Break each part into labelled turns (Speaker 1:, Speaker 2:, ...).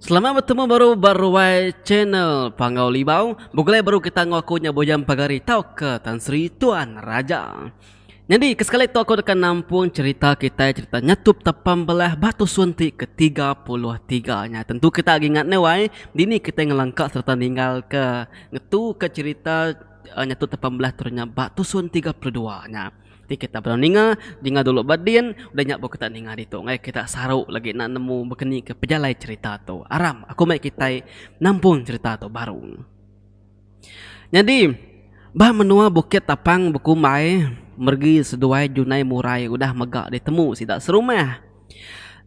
Speaker 1: Selamat bertemu baru channel Panggau Libau. Bukan baru kita ngakunya bojam pagari tau ke Tan Sri Tuan Raja. Jadi kesekali tu aku akan nampung cerita nyatup tapam belah Batu Sunti ke-33 nya. Tentu kita ingat wai dini kita ngelangkak serta tinggal ke ngetu ke cerita nyatup tapam belah turnya Batu Sun 32 nya. Jadi kita pernah ninga dulu badin, udah nyak kita ninga itu. Ngai kita saruk lagi nak nemu bekeni ke pejalai cerita tu. Aram, aku mai kita nampung cerita tu baru. Jadi, bah menua bukit tapang bekumai, mergi seduai junai murai udah megak ditemu sidak serumah.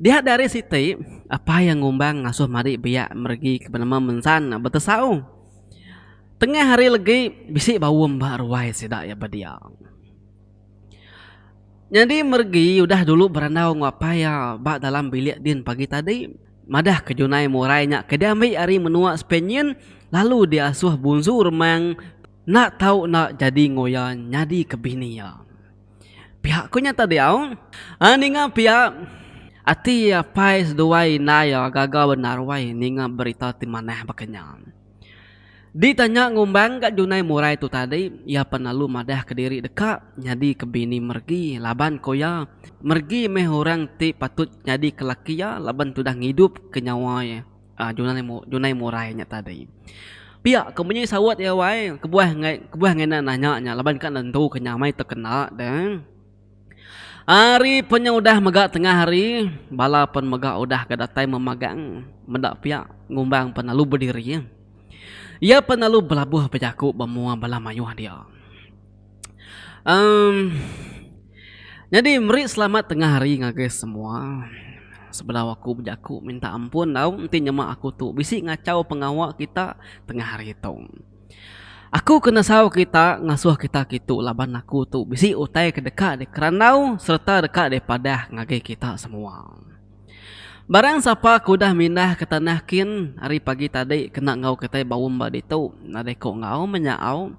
Speaker 1: Dia dari situ apa yang ngumbang ngasuh mari biak mergi ke benama mensan betesau. Tengah hari lagi bisik bau mbak ruai sidak ya badiang. Jadi mergi udah dulu berandau ngapa ya bak dalam bilik din pagi tadi madah ke junai murainya kedamai ari menua spenyen lalu diasuh bunzur mang nak tahu nak jadi ngoyan nyadi kebini ya. Pihak kunya tadi au ninga pihak ati ya pais duai na ya gagal benar wai ninga berita timanah bakanya. Ditanya ngumbang kat junai murai tu tadi, ia penalu madah ke diri dekat, nyadi ke bini mergi, laban koya, mergi meh orang ti patut nyadi ke laki ya, laban tu dah ngidup ke nyawa ya, junai murai nya tadi. Pihak kemunya sawat ya wai, kebuah ngai nanya nya, laban kan tentu kenyamai terkena dan hari punya udah megak tengah hari, bala pun megak udah kedatai memagang, mendak pihak ngumbang penalu berdiri ya. Ia penalu belabuh pejaku bemua bala mayuh dia. Jadi meri selamat tengah hari ngage semua. Sebelah aku pejaku minta ampun tau nanti nyemak aku tu bisik ngacau pengawak kita tengah hari itu. Aku kena saw kita ngasuh kita gitu laban aku tu bisik utai ke dekat de keranau serta dekat daripada ngage kita semua. Barang siapa kudah mindah ke tanah kin hari pagi tadi kena ngau ketai bau mbak itu nade ko ngau menyaau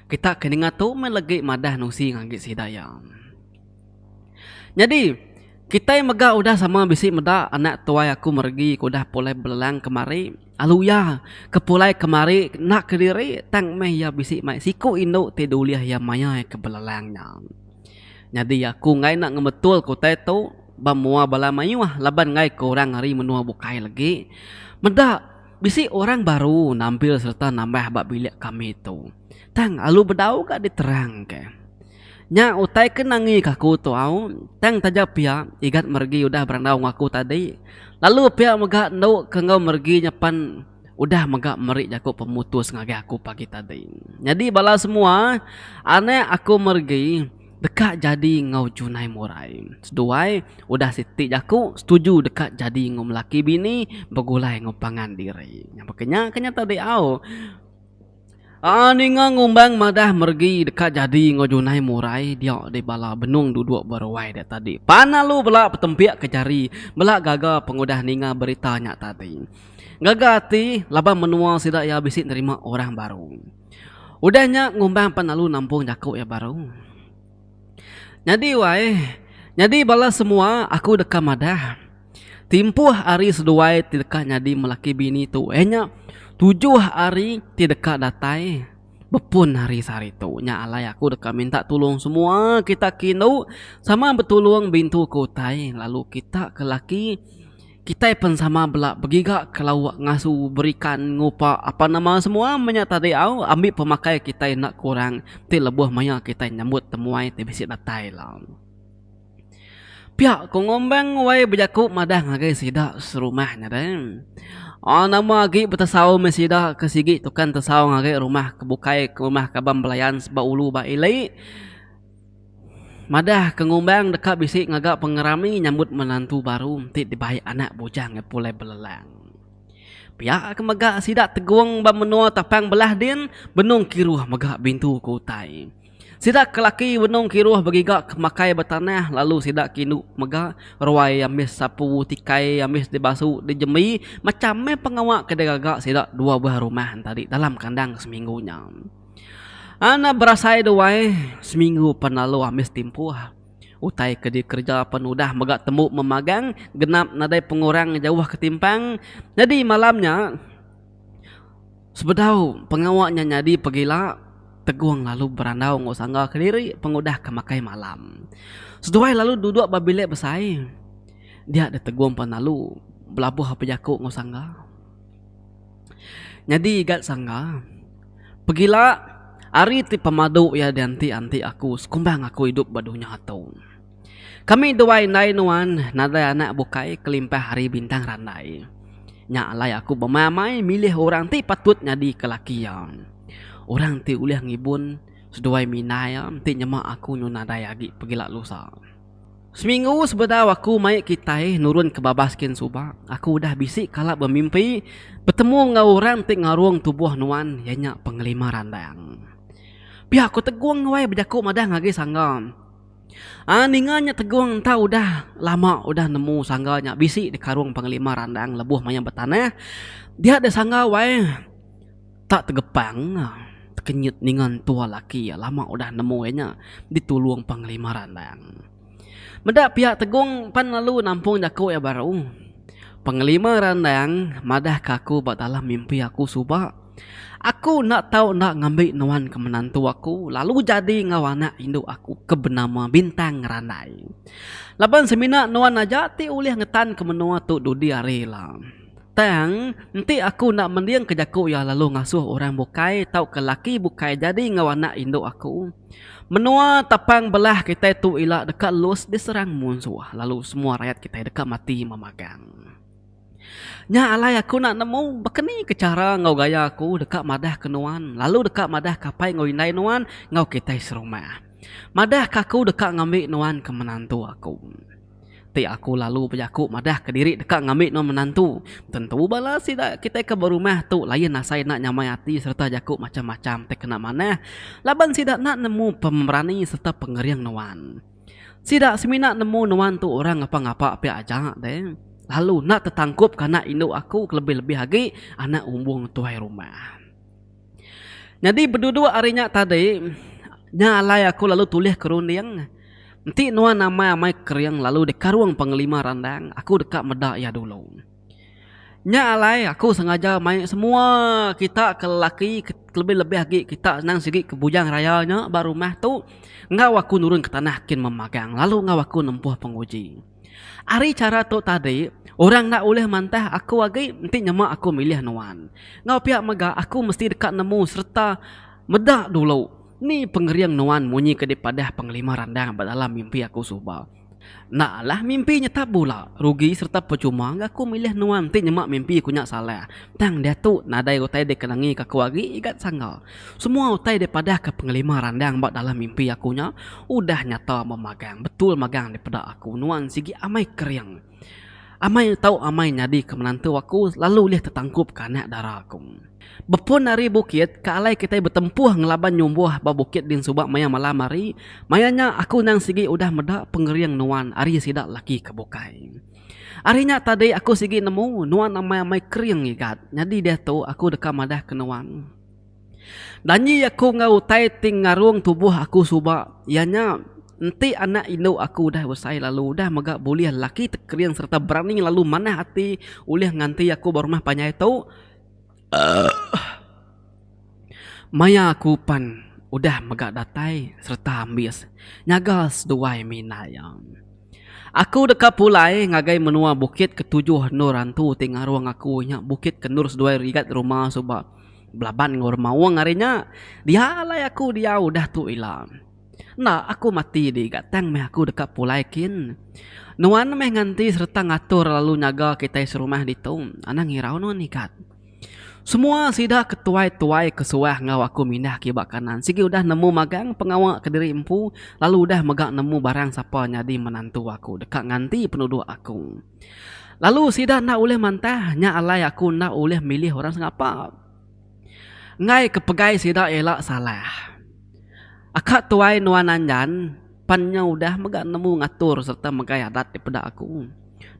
Speaker 1: kita keninga tu melegi madah nusi ngagi sidaya. Jadi kita mega udah sama bisi meda anak tua aku mergi kudah pulai belelang kemari aluya kepulai kemari nak kediri tang meh ya bisi mai siku indo teduliah ya maya ke belelangnya. Jadi aku ngai nak ngebetul kutai tu bamua bala mayuah laban ngai korang hari menua bukai lagi meda bisi orang baru nampil serta nambah bak bilik kami tu tang alu bedau gak diterang ke nya utai kenangi kaku tu au tang tajap pia igat mergi udah berandau ngaku tadi lalu pia megak ndau kengau mergi nyapan udah megak merik jaku pemutus ngage aku pagi tadi jadi bala semua aneh aku mergi dekat jadi ngau junai murai. Seduai udah siti jaku setuju dekat jadi ngau melaki bini begulai ngau pangan diri. Yang kenya tadi au. Ninga ngumbang madah mergi dekat jadi ngau junai murai dia di bala benung duduk berwai dia tadi. Pana lu belak petempiak ke jari belak gagal pengudah ninga beritanya tadi. Gagati laba menua sidak ya bisik nerima orang baru. Udahnya ngumbang panalu nampung jaku ya baru. Jadi bala semua aku dekat madah. Timpuh hari seduai tidak nyadi melaki bini tu. 7 hari tidak datai. Bepun hari sehari tu. Nya alai aku dekat minta tolong semua kita kinu sama betulung bintu kotai. Lalu kita ke laki kita pun sama belak begigak kalau ngasu berikan ngupa apa nama semua menyata tadi au ambil pemakai kita nak kurang ti lebuh maya kita nyambut temuai ti bisi datai lah. Pihak ko ngombang wai bejaku madah ngagai sidak serumahnya dan. Nama agi betasau mesida ke sigi tukan tesau ngagai rumah kebukai ke rumah kabam belayan seba ulu ba ilai. Madah kengumbang dekat bisik ngagak pengerami nyambut menantu baru ti dibaik anak bujang pulai belelang. Pihak kemegak sidak teguang ba menua tapang belah din benung kiruh megak bintu kutai. Sidak kelaki benung kiruh bagigak kemakai bertanah lalu sidak kinu megak ruai amis sapu tikai amis dibasu dijemi macam me pengawak kedegagak sidak 2 buah rumah tadi dalam kandang seminggunya. Ana berasai doai seminggu penalu amis timpuh. Utai kedi kerja penudah megak temu memagang, genap nadai pengurang jauh ketimpang. Jadi malamnya sebedau pengawaknya nyadi pegila teguang lalu berandau ngosangga kediri pengudah kemakai malam. Seduai lalu duduk babilek besai. Dia ada teguang penalu belabuh pejaku ngosangga. Nyadi igat sangga. Pegila ari ti pemadu ya danti anti aku sekumbang aku hidup badunya atau. Kami duai nai nuan nada anak bukai kelimpah hari bintang randai. Nya alai aku bermamai milih orang ti patut nyadi kelakian. Orang ti uliah ngibun seduai minai ti nyemak aku nyunadai agi pegila lusa. Seminggu sebedau aku mai kitai nurun ke babaskin subak. Aku udah bisik kalau bermimpi bertemu ngau orang ti ngaruang tubuh nuan yanya pengelima randang. Pihak aku teguang ngawai berjaku madah ngagi sanggam. Ninganya teguang entah udah lama udah nemu sangganya bisik di karung pengelima randang lebuh maya bertanah. Dia ada sangga wai tak tegepang kenyit ningan tua laki lama udah nemu nya ditulung pengelima randang. Medak pihak teguang pan lalu nampung jaku ya baru. Pengelima randang madah kaku batalah mimpi aku subak. Aku nak tahu nak ngambil nuan ke menantu aku lalu jadi ngawana induk aku ke bernama Bintang Randai. Laban semina nuan aja ti ulih ngetan ke menua tu dudi arela. Tang nanti aku nak mendiang ke jaku ya lalu ngasuh orang bukai tahu ke laki bukai jadi ngawana induk aku. Menua tapang belah kita tu ilak dekat lus diserang musuh lalu semua rakyat kita dekat mati memagang. Nya alai aku nak nemu bekeni ke cara ngau gaya aku dekat madah kenuan lalu dekat madah kapai ngau indai nuan ngau kita serumah. Madah kaku dekat ngambil nuan ke menantu aku. Ti aku lalu berjaku madah ke diri dekat ngambil nuan menantu. Tentu balas tidak kita ke berumah tu lain nasai nak nyamai hati serta jaku macam-macam te kena mana. Laban sidak nak nemu pemberani serta pengeriang nuan. Sidak semina nemu nuan tu orang apa-apa pihak ajak deh. Lalu nak tertangkup karena induk aku lebih-lebih lagi anak umbung tuai rumah. Jadi berdua harinya tadi nya alai aku lalu tulis kerunding. Nanti nuan nama amai keriang lalu dekaruang pengelima randang. Aku dekat medak ya dulu. Nya alai aku sengaja main semua kita ke laki lebih-lebih lagi kita nang sigi ke bujang rayanya baru mah tu ngau aku nurun ke tanah kin memagang lalu ngau aku nempuh penguji. Ari cara tu tadi orang nak boleh mantah aku lagi nanti nyemak aku milih nuan. Ngau pihak mega aku mesti dekat nemu serta medak dulu. Ni pengeriang nuan munyi ke daripada pengelima randang dalam mimpi aku subah. Nak lah mimpi nyata pula rugi serta percuma aku milih nuan nanti nyemak mimpi aku nyak salah. Tang dia tu nadai utai dekenangi ke aku lagi ikat sanggal. Semua utai daripada ke pengelima randang dalam mimpi aku nya udah nyata memagang betul magang daripada aku nuan sigi amai keriang. Amai tahu amai nyadi ke menantu aku lalu lihat tertangkup ke anak darah aku. Bepun dari bukit ke alai kita bertempuh ngelaban nyumbuh ba bukit din subak maya malam hari. Mayanya aku nang sigi udah medak pengeriang nuan ari sidak laki ke bukai. Arinya tadi aku sigi nemu nuan amai keriang igat. Jadi dia tu aku dekat madah ke nuan. Danyi aku ngau tai ting ngarung tubuh aku subak. Ianya nanti anak induk aku dah besai lalu dah megak boleh laki tekeriang serta berani lalu mana hati ulih nganti aku berumah panyai tu maya aku pan udah megak datai serta ambis nyagas duai minayam. Aku dekat pulai ngagai menua bukit ketujuh nurantu tinggal ruang aku nya bukit kenur seduai rigat rumah sebab belaban ngor mawang harinya dia alai aku dia udah tu ilang. Nah aku mati di gatang meh aku dekat pulai kin. Nuan meh nganti serta ngatur lalu nyaga kita serumah ditu. Anang ngirau nuan ikat. Semua sidah ketuai-tuai kesuah ngau aku mindah kibak kanan. Sigi udah nemu magang pengawak ke diri empu. Lalu udah megak nemu barang siapa nyadi menantu aku. Dekat nganti penduduk aku. Lalu sidah nak uleh mantah. Nya alai aku nak uleh milih orang sengapa. Ngai kepegai sidah elak salah. Akak tuai nuan anjan pannya udah megak nemu ngatur serta megai adat daripada aku.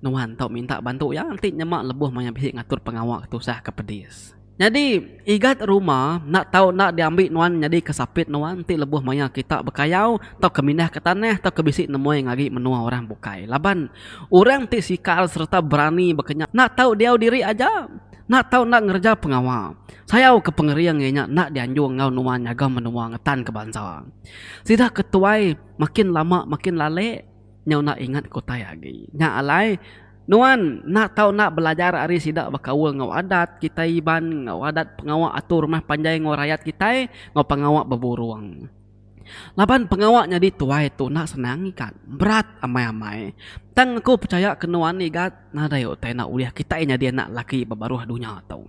Speaker 1: Nuan tau minta bantu ya nanti nyemak lebuh maya bisik ngatur pengawak tu sah ke pedis. Jadi igat rumah nak tahu nak diambil nuan jadi kesapit nuan ti lebuh maya kita bekayau tau kemindah ke tanah tau kebisik nemoi ngagi menua orang bukai. Laban orang ti sikal serta berani bekenyak nak tahu dia diri aja. Nak tahu nak ngerja pengawal. Saya ke pengeriang nya nak dianjung ngau nuan nyaga menua ngetan ke bangsa. Sidah ketuai makin lama makin lale nyau nak ingat kota lagi. Nya alai nuan nak tahu nak belajar ari sidak bakaul ngau adat kita iban ngau adat pengawak atur rumah panjai ngau rakyat kita ngau pengawak beburuang. Laban pengawaknya di tuai tu nak senang ikan berat amai-amai. Tang aku percaya kenuan igat nada yo teh nak uliah kita nya dia nak laki babaruh dunia tau.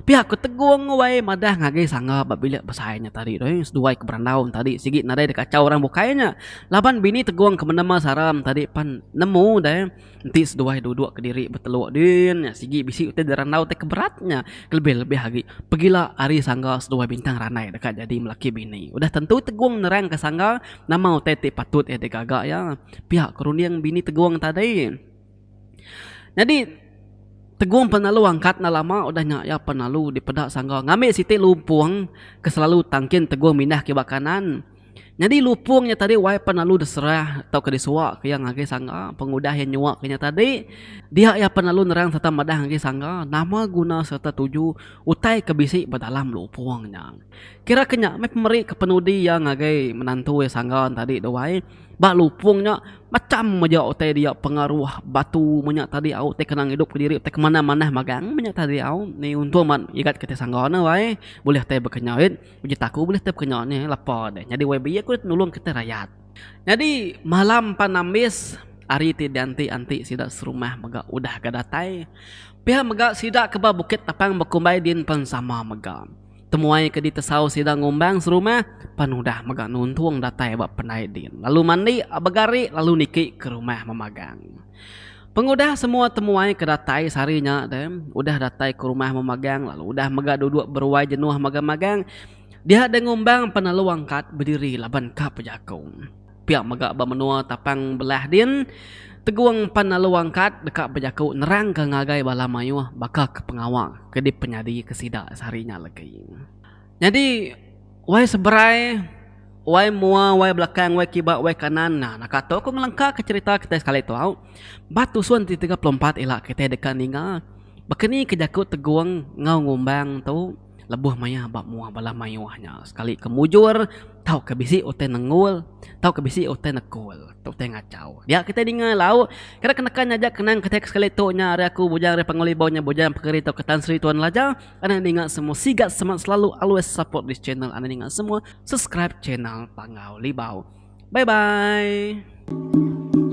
Speaker 1: Pihak ketegung wai madah ngagai sangga babila besainya tadi doi seduai ke berandaun tadi sigit nadai dekacau orang bukainya. Laban bini teguang ke menema saram tadi pan nemu deh nanti seduai duduk ke diri beteluk din ya sigi bisi teh derandau teh keberatnya lebih lagi pergilah hari sangga seduai bintang ranai dekat jadi melaki bini. Udah tentu teguang nerang ke sangga nama teh patut gagak ya pihak keruniang bini teguang tadi. Jadi teguang penalu angkat na lama udah ya penalu di pedak sangga ngambil siti lumpung ke selalu tangkin teguang mindah ke bakanan. Jadi lupungnya tadi wai penalu deserah atau ke disuak ke yang ngage sangga pengudah yang nyuak kenya tadi dia ya penalu nerang serta madah ngage sangga nama guna serta tuju utai kebisi berdalam lupungnya. Kira kenya me pemeri kepenudi yang ngage menantu ya sangga tadi doai bak lupungnya macam aja otai dia pengaruh batu menyak tadi au teh kenang hidup ke diri teh kemana mana magang menyak tadi au ni untuk man ikat kita sanggana wae boleh teh bekenyauit uji taku boleh teh bekenyau ni lapor deh jadi wae biya ku nulung kita rakyat. Jadi malam panamis ari ti danti anti sidak serumah mega udah gadatai pihak mega sidak ke bukit tapang bekumbai din pensama mega temuai ke di tesau sidang ngombang serumah panudah mega nuntung datai bak penai din lalu mandi abagari lalu niki ke rumah memagang. Pengudah semua temuai ke datai sarinya dem udah datai ke rumah memagang lalu udah mega duduk berwai jenuh magang-magang dia ada ngombang penalu angkat berdiri laban ka pejakung pihak mega bamenua tapang belah din teguang penalu angkat dekat pejaku nerang ke ngagai bala mayuh bakal ke pengawak ke di penyadi kesida sarinya lagi. Jadi wai seberai wai mua wai belakang wai kibak wai kanan nah nakato aku ngelengkak ke cerita kita sekali tu au batu suan ti 34 elak kita dekat ninga bakeni kejaku teguang ngau ngombang tu lebuh maya bak mua bala mayuhnya sekali kemujur tau kebisi ote nengul tau kebisi ote nekul tau te ngacau dia kita dengar lau kira kenakan aja kenang ketek sekali tu nya ari aku bujang ari pangolibaunya bujang pekeri tau ketan Sri Tuan Laja ana dengar semua sigat semangat selalu always support this channel ana dengar semua subscribe channel Pangau Libau bye bye.